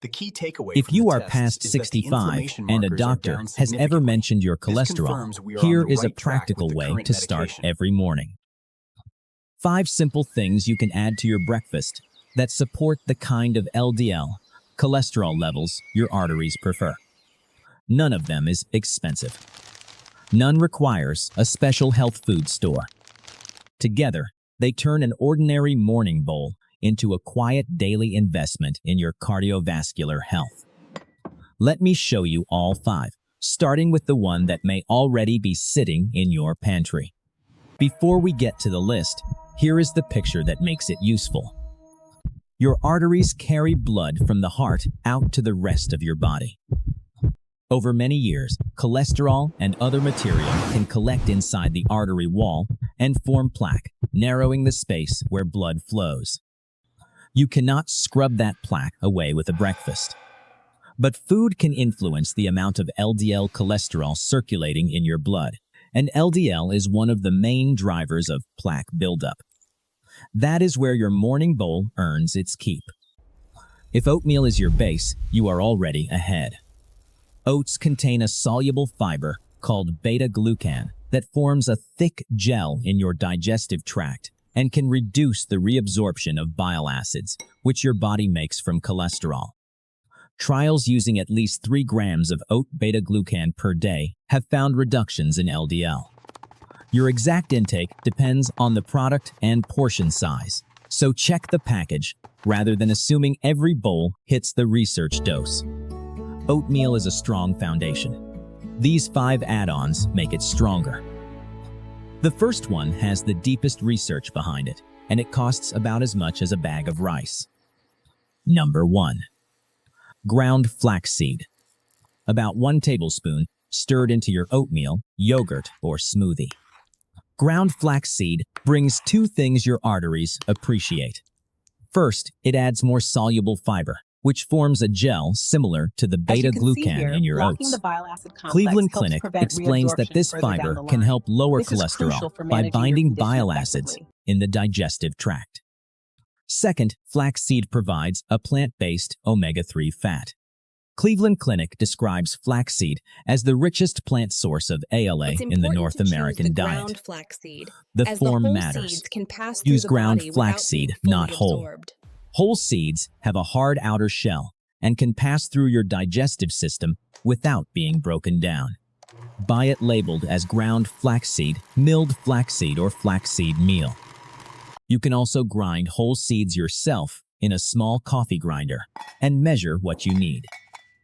The key takeaway If from you the are tests past is that the 65 inflammation and a markers are doctor down has ever significantly. mentioned your This cholesterol, confirms we are here on the is a right track with practical the way current to start medication. every morning. 5 simple things you can add to your breakfast that support the kind of LDL, cholesterol levels your arteries prefer. None of them is expensive. None requires a special health food store. Together, they turn an ordinary morning bowl into a quiet daily investment in your cardiovascular health. Let me show you all 5, starting with the one that may already be sitting in your pantry. Before we get to the list, here is the picture that makes it useful. Your arteries carry blood from the heart out to the rest of your body. Over many years, cholesterol and other material can collect inside the artery wall and form plaque, narrowing the space where blood flows. You cannot scrub that plaque away with a breakfast. But food can influence the amount of LDL cholesterol circulating in your blood, and LDL is one of the main drivers of plaque buildup. That is where your morning bowl earns its keep. If oatmeal is your base, you are already ahead. Oats contain a soluble fiber called beta-glucan that forms a thick gel in your digestive tract and can reduce the reabsorption of bile acids, which your body makes from cholesterol. Trials using at least 3 grams of oat beta-glucan per day have found reductions in LDL. Your exact intake depends on the product and portion size, so check the package rather than assuming every bowl hits the research dose. Oatmeal is a strong foundation. These 5 add-ons make it stronger. The first one has the deepest research behind it, and it costs about as much as a bag of rice. Number 1. Ground flaxseed. About 1 tablespoon stirred into your oatmeal, yogurt, or smoothie. Ground flaxseed brings 2 things your arteries appreciate. First, it adds more soluble fiber, which forms a gel similar to the beta-glucan in your oats. Cleveland Clinic explains that this fiber can help lower cholesterol by binding bile acids in the digestive tract. Second, flaxseed provides a plant-based omega-3 fat. Cleveland Clinic describes flaxseed as the richest plant source of ALA in the North American diet. The form matters. Use ground flaxseed, not whole. Whole seeds have a hard outer shell and can pass through your digestive system without being broken down. Buy it labeled as ground flaxseed, milled flaxseed, or flaxseed meal. You can also grind whole seeds yourself in a small coffee grinder and measure what you need.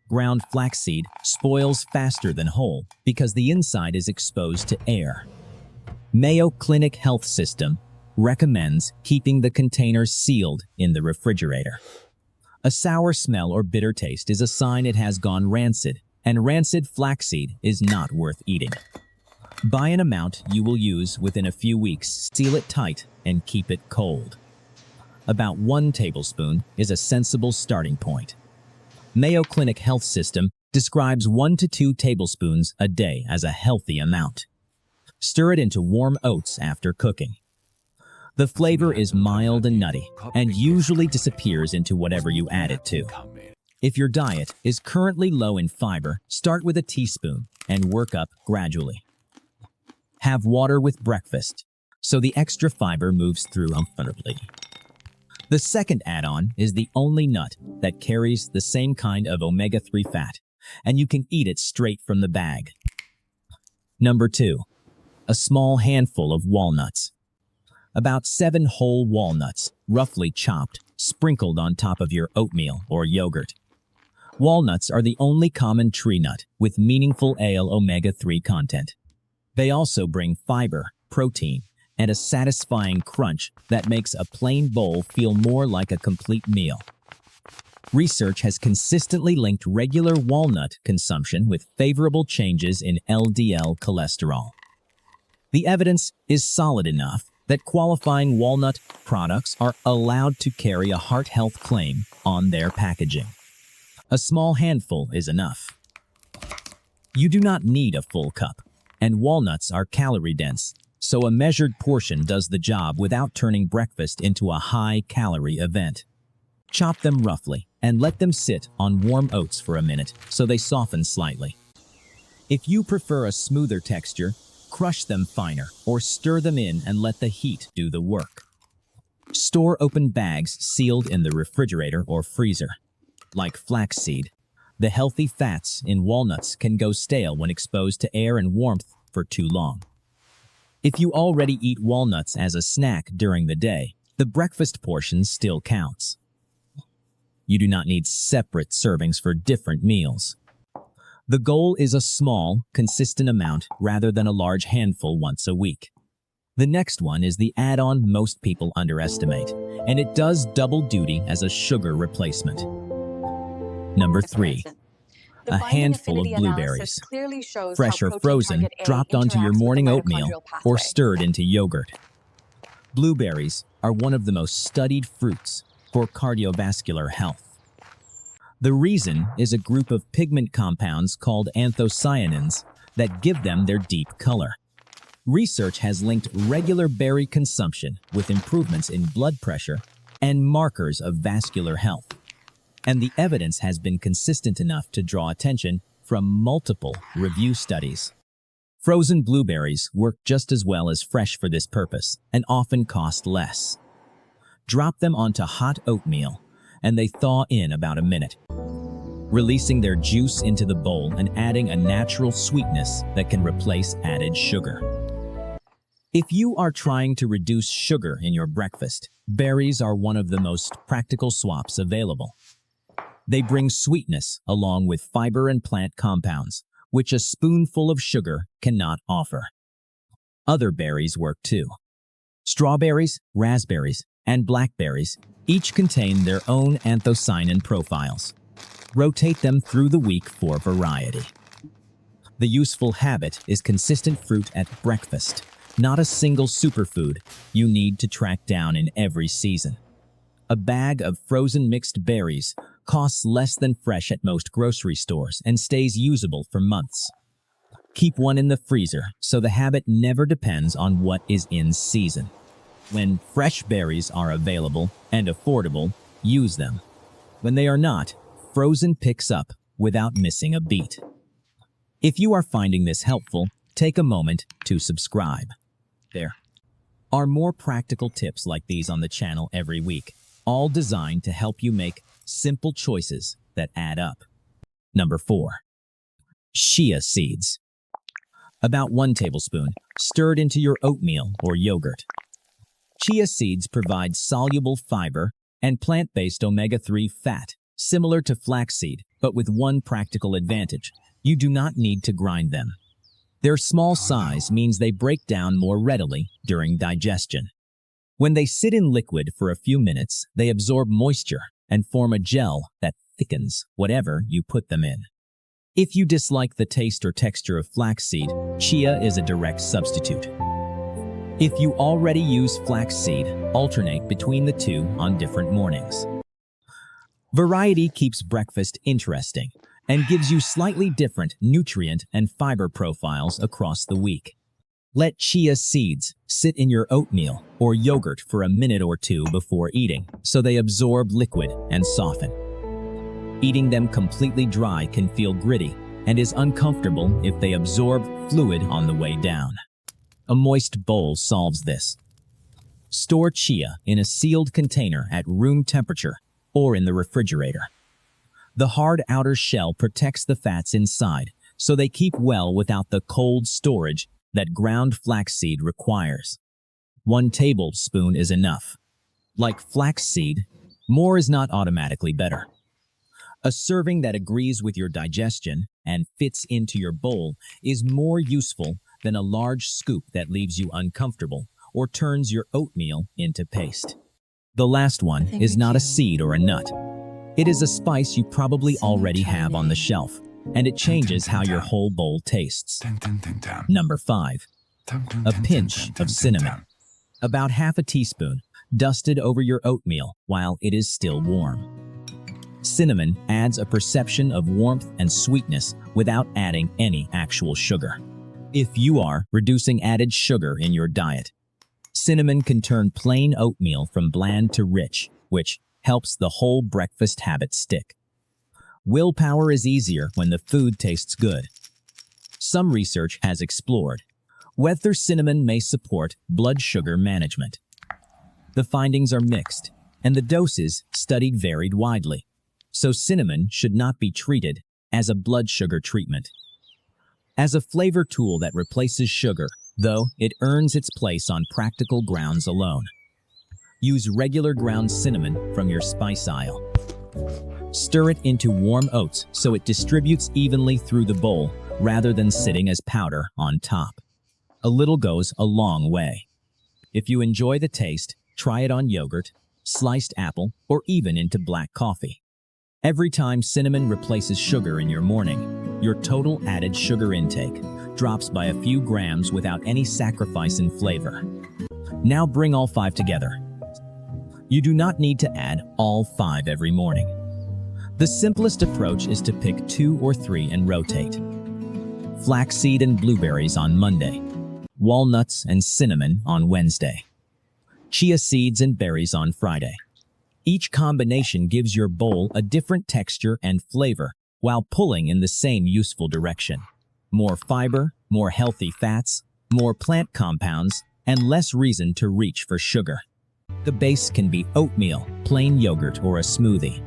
Ground flaxseed spoils faster than whole because the inside is exposed to air. Mayo Clinic Health System recommends keeping the container sealed in the refrigerator. A sour smell or bitter taste is a sign it has gone rancid, and rancid flaxseed is not worth eating. Buy an amount you will use within a few weeks, seal it tight, and keep it cold. About 1 tablespoon is a sensible starting point. Mayo Clinic Health System describes 1 to 2 tablespoons a day as a healthy amount. Stir it into warm oats after cooking. The flavor is mild and nutty, and usually disappears into whatever you add it to. If your diet is currently low in fiber, start with a teaspoon and work up gradually. Have water with breakfast, so the extra fiber moves through comfortably. The second add-on is the only nut that carries the same kind of omega-3 fat, and you can eat it straight from the bag. Number 2. A small handful of walnuts. About 7 whole walnuts, roughly chopped, sprinkled on top of your oatmeal or yogurt. Walnuts are the only common tree nut with meaningful AL omega-3 content. They also bring fiber, protein, and a satisfying crunch that makes a plain bowl feel more like a complete meal. Research has consistently linked regular walnut consumption with favorable changes in LDL cholesterol. The evidence is solid enough that qualifying walnut products are allowed to carry a heart health claim on their packaging. A small handful is enough. You do not need a full cup, and walnuts are calorie-dense, so a measured portion does the job without turning breakfast into a high-calorie event. Chop them roughly and let them sit on warm oats for a minute so they soften slightly. If you prefer a smoother texture, crush them finer or stir them in and let the heat do the work. Store open bags sealed in the refrigerator or freezer. Like flaxseed, the healthy fats in walnuts can go stale when exposed to air and warmth for too long. If you already eat walnuts as a snack during the day, the breakfast portion still counts. You do not need separate servings for different meals. The goal is a small, consistent amount rather than a large handful once a week. The next one is the add-on most people underestimate, and it does double duty as a sugar replacement. Number 3. A handful of blueberries, fresh or frozen, dropped onto your morning oatmeal or stirred into yogurt. Blueberries are one of the most studied fruits for cardiovascular health. The reason is a group of pigment compounds called anthocyanins that give them their deep color. Research has linked regular berry consumption with improvements in blood pressure and markers of vascular health. And the evidence has been consistent enough to draw attention from multiple review studies. Frozen blueberries work just as well as fresh for this purpose and often cost less. Drop them onto hot oatmeal and they thaw in about a minute, releasing their juice into the bowl and adding a natural sweetness that can replace added sugar. If you are trying to reduce sugar in your breakfast, berries are one of the most practical swaps available. They bring sweetness along with fiber and plant compounds, which a spoonful of sugar cannot offer. Other berries work too. Strawberries, raspberries, and blackberries each contain their own anthocyanin profiles. Rotate them through the week for variety. The useful habit is consistent fruit at breakfast, not a single superfood you need to track down in every season. A bag of frozen mixed berries costs less than fresh at most grocery stores and stays usable for months. Keep one in the freezer so the habit never depends on what is in season. When fresh berries are available and affordable, use them. When they are not, frozen picks up without missing a beat. If you are finding this helpful, take a moment to subscribe. There are more practical tips like these on the channel every week, all designed to help you make simple choices that add up. Number 4. Chia seeds. About 1 tablespoon, stirred into your oatmeal or yogurt. Chia seeds provide soluble fiber and plant-based omega-3 fat, similar to flaxseed, but with one practical advantage: you do not need to grind them. Their small size means they break down more readily during digestion. When they sit in liquid for a few minutes, they absorb moisture and form a gel that thickens whatever you put them in. If you dislike the taste or texture of flaxseed, chia is a direct substitute. If you already use flaxseed, alternate between the two on different mornings. Variety keeps breakfast interesting and gives you slightly different nutrient and fiber profiles across the week. Let chia seeds sit in your oatmeal or yogurt for a minute or two before eating, so they absorb liquid and soften. Eating them completely dry can feel gritty and is uncomfortable if they absorb fluid on the way down. A moist bowl solves this. Store chia in a sealed container at room temperature or in the refrigerator. The hard outer shell protects the fats inside, so they keep well without the cold storage that ground flaxseed requires. 1 tablespoon is enough. Like flaxseed, more is not automatically better. A serving that agrees with your digestion and fits into your bowl is more useful than a large scoop that leaves you uncomfortable or turns your oatmeal into paste. The last one is not a seed or a nut. It is a spice you probably already have on the shelf, and it changes how your whole bowl tastes. Number 5. A pinch of cinnamon. About half a teaspoon, dusted over your oatmeal while it is still warm. Cinnamon adds a perception of warmth and sweetness without adding any actual sugar. If you are reducing added sugar in your diet, cinnamon can turn plain oatmeal from bland to rich, which helps the whole breakfast habit stick. Willpower is easier when the food tastes good. Some research has explored whether cinnamon may support blood sugar management. The findings are mixed, and the doses studied varied widely. So cinnamon should not be treated as a blood sugar treatment. As a flavor tool that replaces sugar, though, it earns its place on practical grounds alone. Use regular ground cinnamon from your spice aisle. Stir it into warm oats so it distributes evenly through the bowl rather than sitting as powder on top. A little goes a long way. If you enjoy the taste, try it on yogurt, sliced apple, or even into black coffee. Every time cinnamon replaces sugar in your morning, your total added sugar intake drops by a few grams without any sacrifice in flavor. Now bring all 5 together. You do not need to add all 5 every morning. The simplest approach is to pick 2 or 3 and rotate. Flaxseed and blueberries on Monday. Walnuts and cinnamon on Wednesday. Chia seeds and berries on Friday. Each combination gives your bowl a different texture and flavor while pulling in the same useful direction. More fiber, more healthy fats, more plant compounds, and less reason to reach for sugar. The base can be oatmeal, plain yogurt, or a smoothie.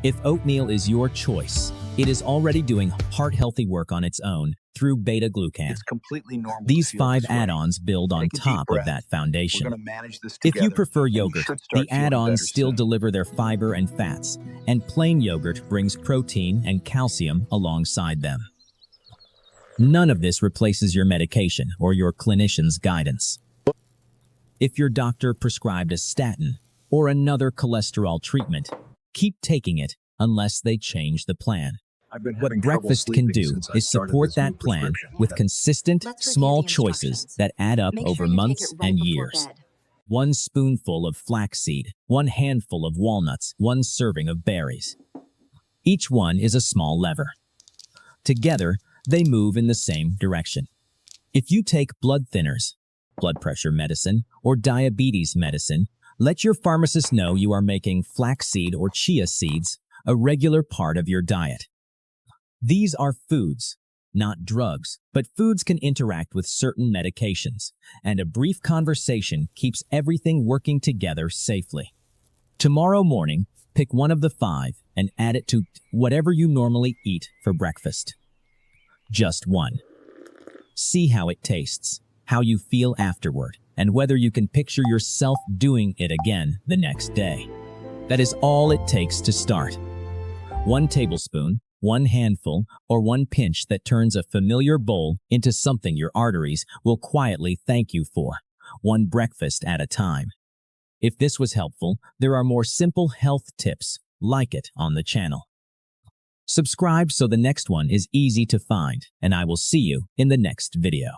If oatmeal is your choice, it is already doing heart-healthy work on its own through beta-glucan. It's completely normal. These 5 add-ons build on top of that foundation. We're going to manage this If together, you prefer and you yogurt, should start the feeling add-ons better still soon. deliver their fiber and fats, and plain yogurt brings protein and calcium alongside them. None of this replaces your medication or your clinician's guidance. If your doctor prescribed a statin or another cholesterol treatment, keep taking it unless they change the plan. I've been What having trouble breakfast can sleeping do since I is started support this new that plan prescription. with consistent, Let's review small the choices instructions. that add up Make over sure you take months it right and before years. bed. 1 spoonful of flaxseed, 1 handful of walnuts, 1 serving of berries. Each one is a small lever. Together, they move in the same direction. If you take blood thinners, blood pressure medicine, or diabetes medicine, let your pharmacist know you are making flaxseed or chia seeds a regular part of your diet. These are foods, not drugs, but foods can interact with certain medications, and a brief conversation keeps everything working together safely. Tomorrow morning, pick one of the 5 and add it to whatever you normally eat for breakfast. Just 1. See how it tastes, how you feel afterward, and whether you can picture yourself doing it again the next day. That is all it takes to start. 1 tablespoon, 1 handful, or 1 pinch that turns a familiar bowl into something your arteries will quietly thank you for, 1 breakfast at a time. If this was helpful, there are more simple health tips like it on the channel. Subscribe so the next one is easy to find, and I will see you in the next video.